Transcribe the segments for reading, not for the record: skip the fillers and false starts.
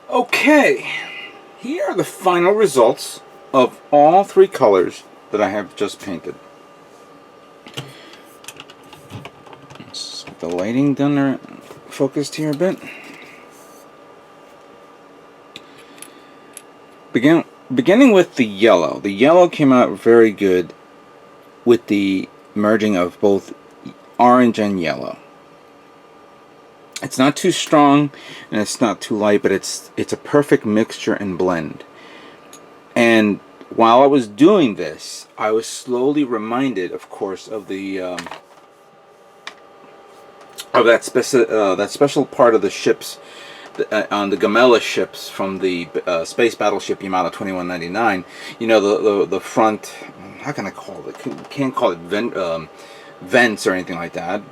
Okay, here are the final results of all three colors that I have just painted. Let's get the lighting done there, focused here a bit. Beginning with the yellow. The yellow came out very good with the merging of both orange and yellow. It's not too strong and it's not too light, but it's a perfect mixture and blend. And while I was doing this, I was slowly reminded, of course, of the that special part of the ships on the Gamela ships from the space battleship Yamato 2199. You know, the front. How can I call it? Can't call it vents or anything like that,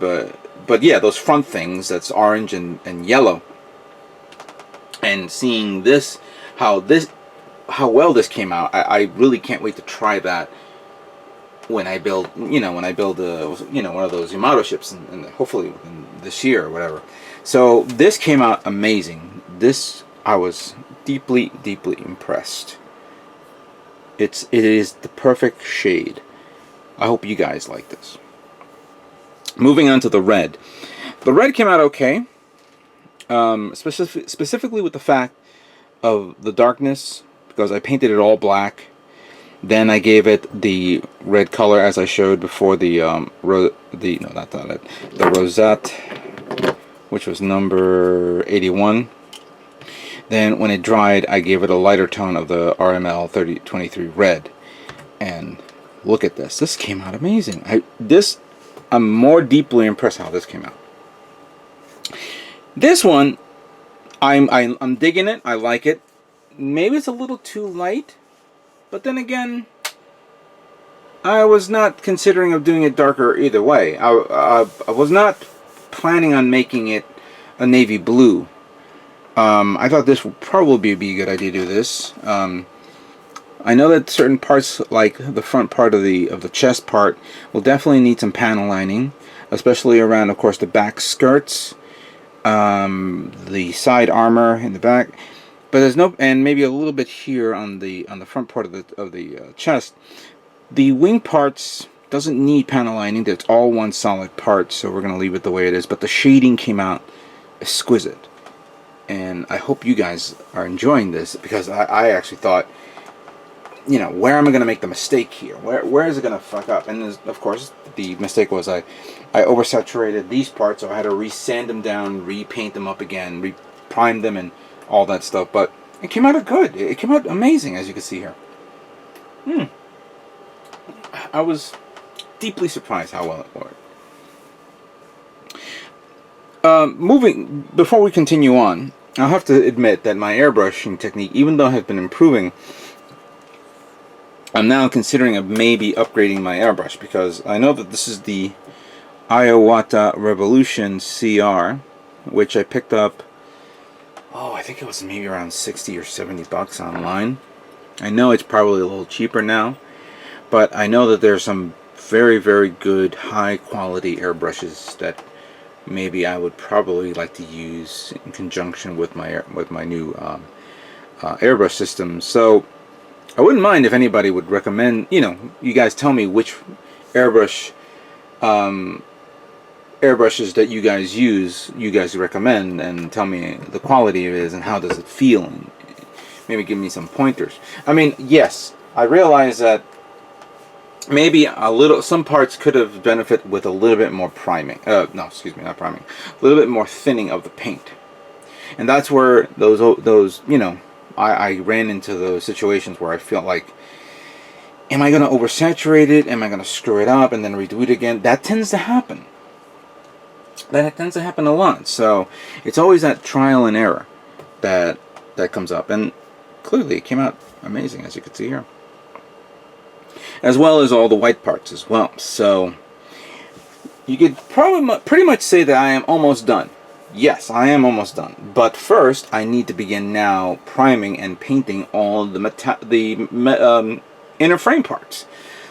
but yeah, those front things that's orange and yellow. And seeing this, how well this came out, I really can't wait to try that when I build, one of those Yamato ships, and hopefully this year or whatever. So this came out amazing. I was deeply impressed. It is the perfect shade. I hope you guys like this. Moving on to the red. The red came out okay. Specifically with the fact of the darkness, because I painted it all black. Then I gave it the red color as I showed before, the rosette, which was number 81. Then when it dried, I gave it a lighter tone of the RML 3023 red. And look at this. This came out amazing. I'm more deeply impressed how this came out. This one, I'm digging it. I like it. Maybe it's a little too light, but then again, I was not considering of doing it darker either way. I was not planning on making it a navy blue. I thought this would probably be a good idea to do this. I know that certain parts, like the front part of the chest part, will definitely need some panel lining, especially around, of course, the back skirts, the side armor in the back. But there's no, and maybe a little bit here on the front part of the chest. The wing parts doesn't need panel lining. It's all one solid part, so we're gonna leave it the way it is. But the shading came out exquisite, and I hope you guys are enjoying this, because I actually thought, where am I gonna make the mistake here? Where is it gonna fuck up? And of course, the mistake was I oversaturated these parts, so I had to resand them down, repaint them up again, reprime them, and all that stuff. But it came out good. It came out amazing, as you can see here. I was deeply surprised how well it worked. Before we continue on, I'll have to admit that my airbrushing technique, even though I have been improving, I'm now considering of maybe upgrading my airbrush, because I know that this is the Iwata Revolution CR, which I picked up, I think it was maybe around 60 or 70 bucks online. I know it's probably a little cheaper now, but I know that there's some very, very good high quality airbrushes that maybe I would probably like to use in conjunction with my new airbrush system. So I wouldn't mind if anybody would recommend, you guys tell me which airbrushes that you guys use, you guys recommend, and tell me the quality of it is and how does it feel, and maybe give me some pointers. I mean, yes, I realize that maybe some parts could have benefited with a little bit more priming. No, excuse me, not priming. A little bit more thinning of the paint, and that's where those I ran into those situations where I felt like, am I going to oversaturate it? Am I going to screw it up and then redo it again? That tends to happen. That tends to happen a lot. So it's always that trial and error that comes up, and clearly it came out amazing, as you can see here, as well as all the white parts as well. So you could probably pretty much say that I am almost done. Yes, I am almost done. But first, I need to begin now priming and painting all the inner frame parts.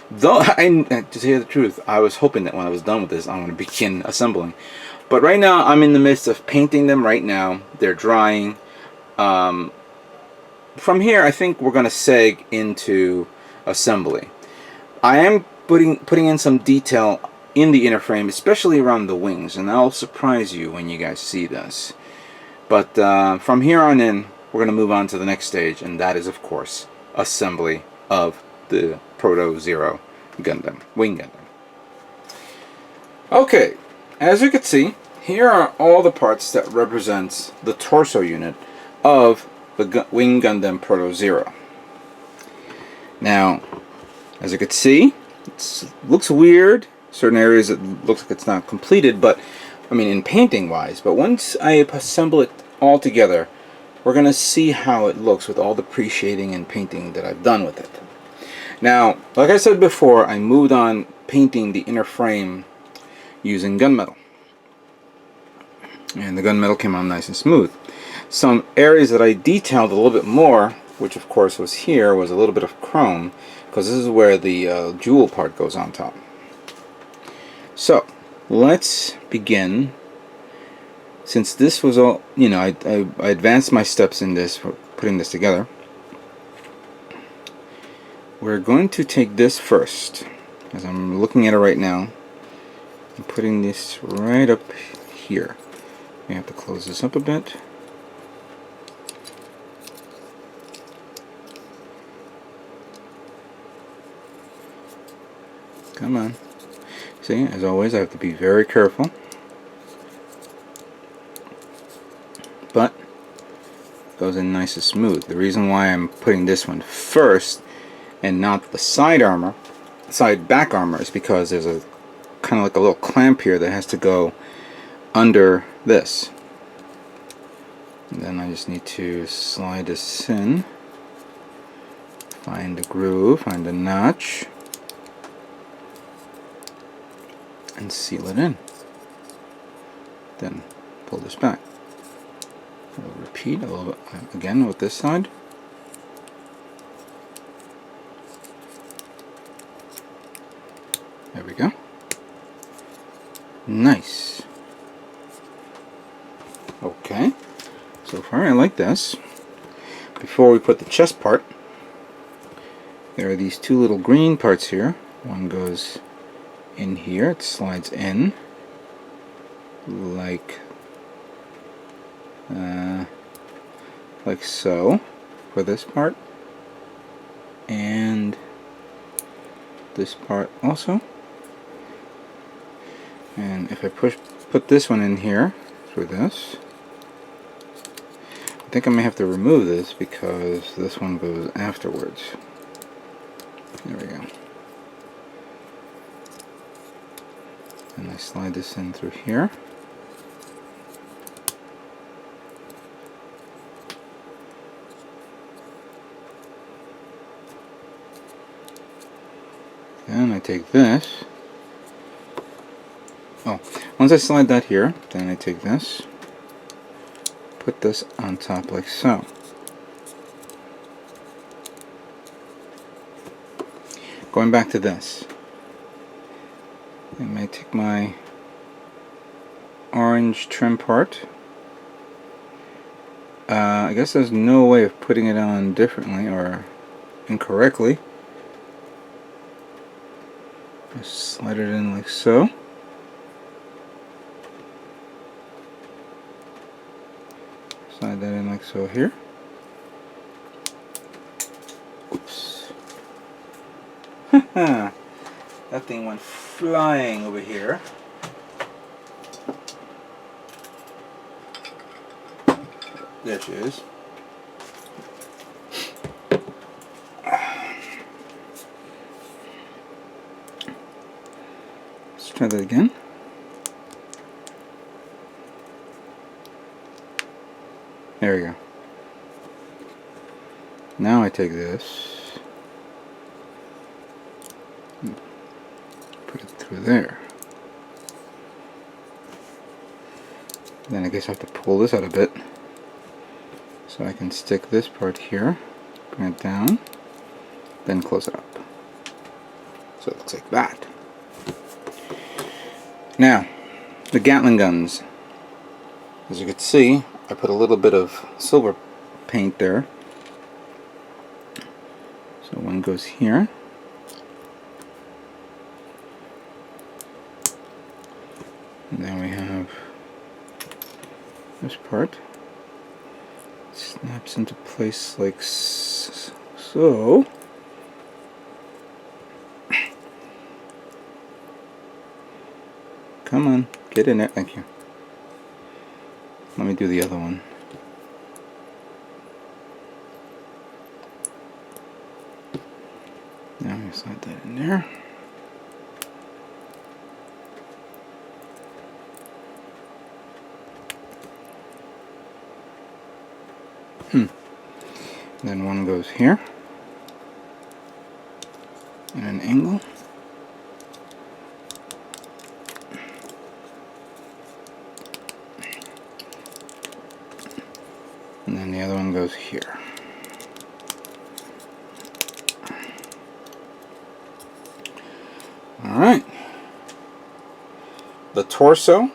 Though, to tell you the truth, I was hoping that when I was done with this, I'm going to begin assembling. But right now, I'm in the midst of painting them right now. They're drying. From here, I think we're going to seg into assembly. I am putting in some detail in the inner frame, especially around the wings, and that'll surprise you when you guys see this. But from here on in, we're going to move on to the next stage, and that is, of course, assembly of the Proto Zero Gundam, Wing Gundam. Okay, as you can see, here are all the parts that represents the torso unit of the Wing Gundam Proto Zero. Now, as you can see, it looks weird. Certain areas it looks like it's not completed, but I mean in painting wise. But once I assemble it all together, we're gonna see how it looks with all the pre-shading and painting that I've done with it. Now, like I said before, I moved on painting the inner frame using gunmetal, and the gunmetal came out nice and smooth. Some areas that I detailed a little bit more, which of course was here, was a little bit of chrome, because this is where the jewel part goes on top. So let's begin. Since this was all, you know, I advanced my steps in this for putting this together. We're going to take this first, as I'm looking at it right now. I'm putting this right up here. We have to close this up a bit. Come on. See, as always, I have to be very careful. But it goes in nice and smooth. The reason why I'm putting this one first and not the side back armor, is because there's a kind of like a little clamp here that has to go under this. And then I just need to slide this in, find the groove, find the notch, and seal it in. Then pull this back. We'll repeat a little bit again with this side. There we go. Nice. Okay. So far I like this. Before we put the chest part, there are these two little green parts here. One goes in here, it slides in like so for this part, and this part also. And if I put this one in here for this, I think I may have to remove this because this one goes afterwards. There we go. And I slide this in through here. Then I take this. Oh, once I slide that here, then I take this, put this on top like so. Going back to this, I may take my orange trim part. I guess there's no way of putting it on differently or incorrectly. Just slide it in like so. Slide that in like so here. Oops. That thing went flying over here. There she is. Let's try that again. There we go. Now I take this, put it through there. Then I guess I have to pull this out a bit so I can stick this part here, bring it down, then close it up. So it looks like that. Now, the Gatling guns. As you can see, I put a little bit of silver paint there. So one goes here. And then we have this part. It snaps into place like so. Come on, get in there. Thank you. Let me do the other one. Now we slide that in there. Then one goes here at an angle. And then the other one goes here. Alright. The torso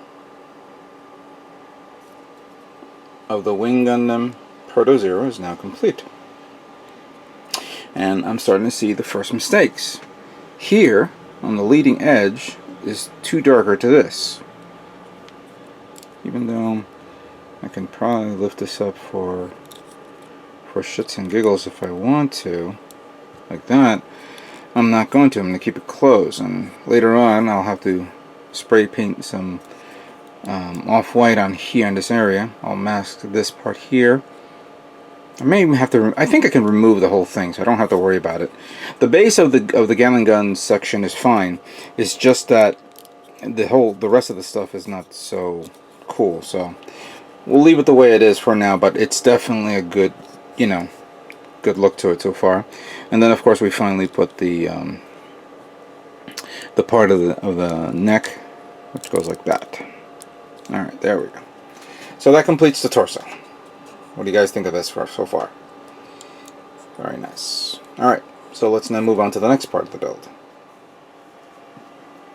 of the Wing Gundam Proto Zero is now complete. And I'm starting to see the first mistakes. Here, on the leading edge, is too darker to this. Even though I can probably lift this up for shits and giggles if I want to, like that. I'm not going to. I'm going to keep it closed, and later on I'll have to spray paint some off-white on here in this area. I'll mask this part here. I may even have to. I think I can remove the whole thing, so I don't have to worry about it. The base of the Gatling gun section is fine. It's just that the rest of the stuff is not so cool. So we'll leave it the way it is for now. But it's definitely a good, good look to it so far. And then of course we finally put the part of the neck, which goes like that. All right, there we go. So that completes the torso. What do you guys think of this so far? Very nice. Alright, so let's now move on to the next part of the build.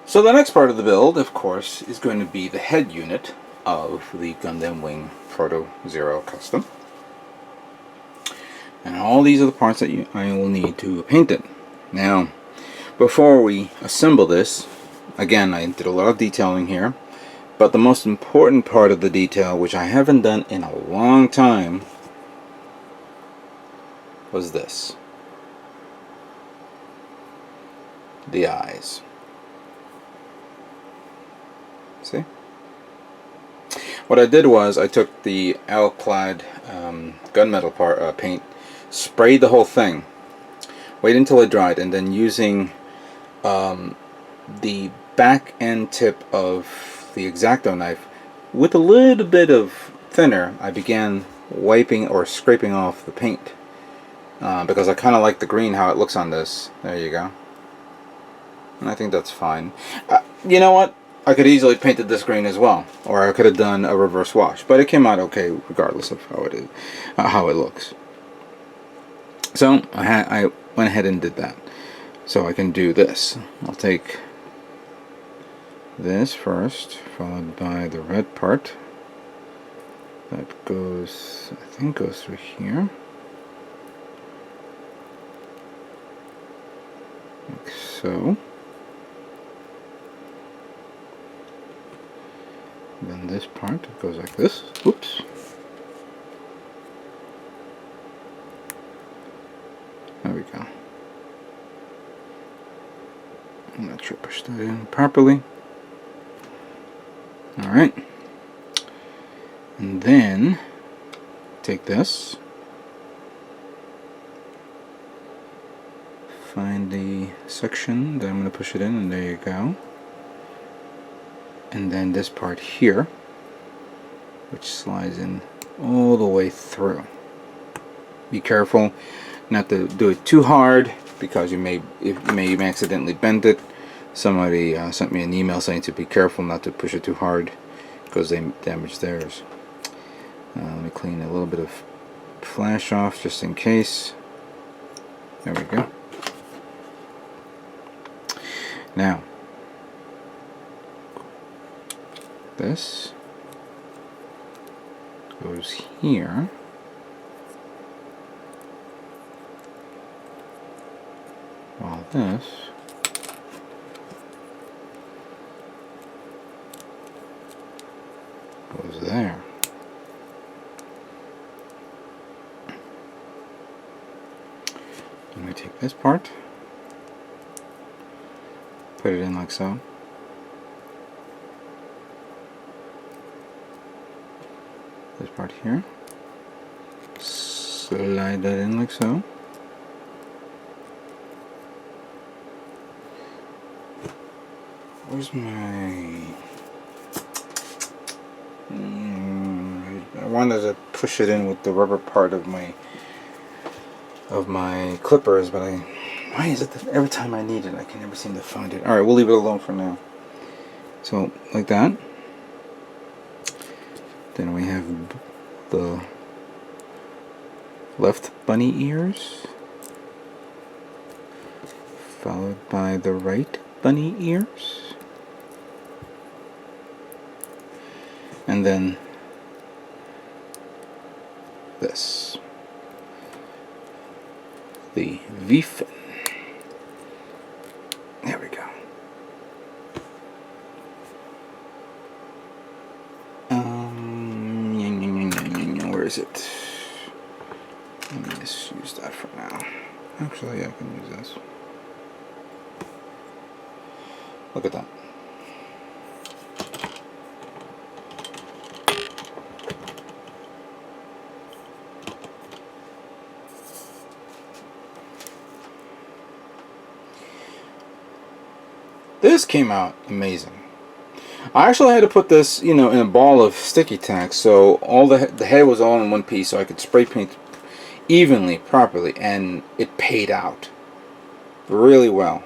So the next part of the build, of course, is going to be the head unit of the Gundam Wing Proto Zero Custom. And all these are the parts that I will need to paint it. Now, before we assemble this, again, I did a lot of detailing here. But the most important part of the detail, which I haven't done in a long time, was this. The eyes. See? What I did was I took the alclad gunmetal paint, sprayed the whole thing, waited until it dried, and then using the back end tip of the X-Acto knife with a little bit of thinner, I began wiping or scraping off the paint because I kind of like the green how it looks on this. There you go. And I think that's fine. You know what? I could easily painted this green as well, or I could have done a reverse wash, but it came out okay regardless of how it is, how it looks. So I went ahead and did that. So I can do this. I'll take this first, followed by the red part that goes, I think goes through here, like so. Then this part goes like this. Oops. There we go. I'm not sure I pushed that in properly. Alright, and then take this, find the section that I'm going to push it in, and there you go. And then this part here, which slides in all the way through. Be careful not to do it too hard, because you may accidentally bend it. Somebody sent me an email saying to be careful not to push it too hard because they damage theirs. Let me clean a little bit of flash off just in case. There we go. Now, this goes here. this goes there. I'm going to take this part, put it in like so. This part here, slide that in like so. Where's my... I wanted to push it in with the rubber part of my clippers, but why is it that every time I need it I can never seem to find it? Alright, we'll leave it alone for now. So, like that. Then we have the left bunny ears, followed by the right bunny ears, and then this, the V-fin. There we go. Where is it? Let me just use that for now. Actually, I can use this. Look at that. This came out amazing. I actually had to put this, in a ball of sticky tack, so all the head was all in one piece, so I could spray paint evenly, properly, and it paid out really well.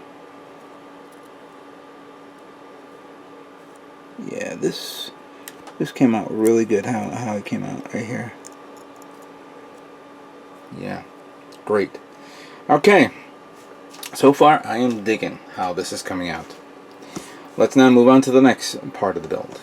Yeah, this came out really good. How it came out right here. Yeah, great. Okay, so far I am digging how this is coming out. Let's now move on to the next part of the build.